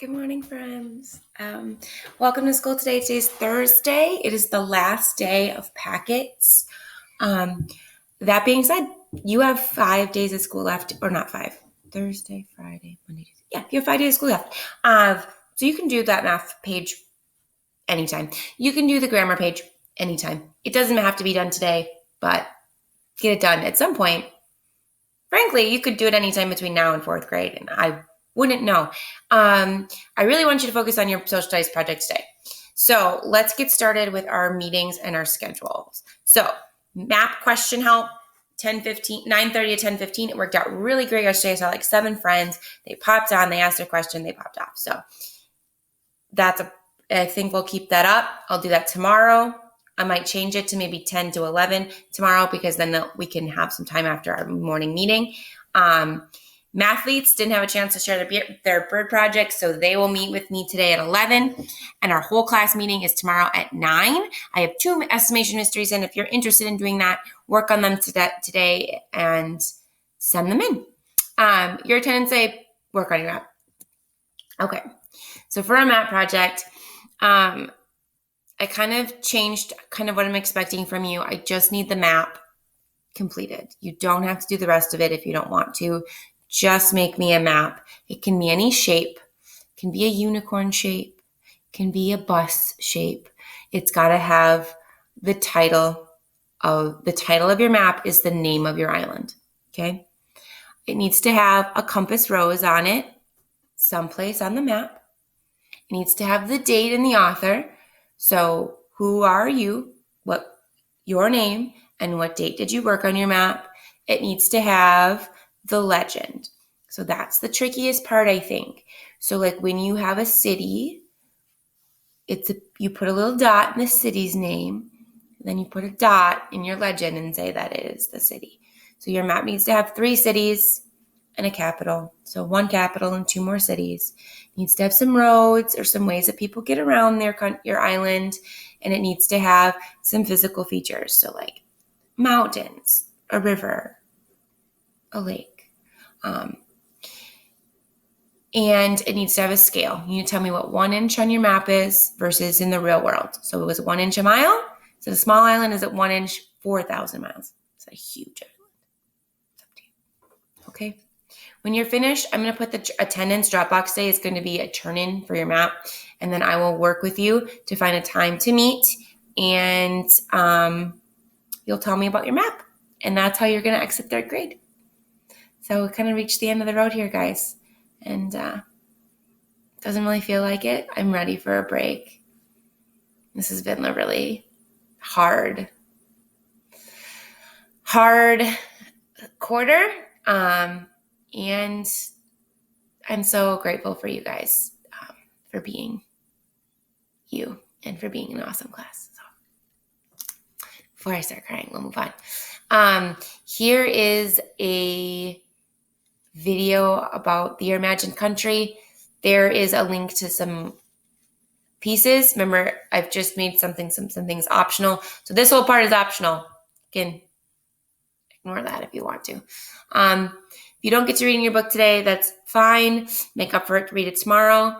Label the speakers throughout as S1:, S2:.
S1: Good morning, friends. Welcome to school today. Today's Thursday. It is the last day of packets. That being said, you have 5 days of school left, or not 5. Thursday, Friday, Monday, Tuesday. Yeah, you have 5 days of school left. So you can do that math page anytime. You can do the grammar page anytime. It doesn't have to be done today, but get it done at some point. Frankly, you could do it anytime between now and 4th grade, and I wouldn't know. I really want you to focus on your social studies project today. So let's get started with our meetings and our schedules. So map question help, 9:30 to 10:15. It worked out really great yesterday. I saw like 7 friends. They popped on, they asked their question, they popped off. So I think we'll keep that up. I'll do that tomorrow. I might change it to maybe 10 to 11 tomorrow because then we can have some time after our morning meeting. Mathletes didn't have a chance to share their bird project, so they will meet with me today at 11, and our whole class meeting is tomorrow at 9. I have 2 estimation mysteries, and if you're interested in doing that, work on them today and send them in. Your attendance day, work on your map. Okay, so for our map project, I kind of changed what I'm expecting from you. I just need the map completed. You don't have to do the rest of it if you don't want to. Just make me a map. It can be any shape. It can be a unicorn shape. It can be a bus shape. It's got to have the title of your map is the name of your island. Okay? It needs to have a compass rose on it, someplace on the map. It needs to have the date and the author. So who are you, what your name, and what date did you work on your map? It needs to have the legend. So that's the trickiest part, I think. So like when you have a city, you put a little dot in the city's name, then you put a dot in your legend and say that it is the city. So your map needs to have 3 cities and a capital. So 1 capital and 2 more cities. It needs to have some roads or some ways that people get around your island. And it needs to have some physical features. So like mountains, a river, a lake. And it needs to have a scale. You need to tell me what 1 inch on your map is versus in the real world. So it was 1 inch a mile. Is it a small island? Is it 1 inch, 4,000 miles? It's a huge island. It's up to you. Okay. When you're finished, I'm going to put the attendance Dropbox day is going to be a turn-in for your map. And then I will work with you to find a time to meet. And you'll tell me about your map. And that's how you're going to exit 3rd grade. So we kind of reached the end of the road here, guys. And doesn't really feel like it. I'm ready for a break. This has been a really hard quarter. And I'm so grateful for you guys for being you and for being an awesome class. So before I start crying, we'll move on. Here is a video about the Your Imagined Country. There is a link to some pieces. Remember, I've just made some things optional. So this whole part is optional. You can ignore that if you want to. If you don't get to read in your book today, that's fine. Make up for it to read it tomorrow.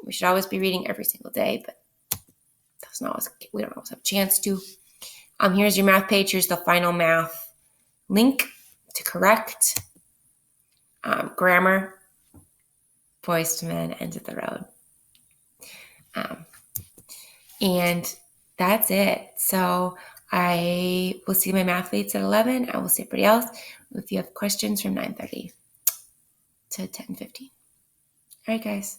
S1: We should always be reading every single day, but we don't always have a chance to. Here's your math page. Here's the final math link to correct. Grammar, Boys to Men, End of the Road. And that's it. So I will see my mathletes at 11. I will see everybody else if you have questions from 9:30 to 10:15. All right, guys.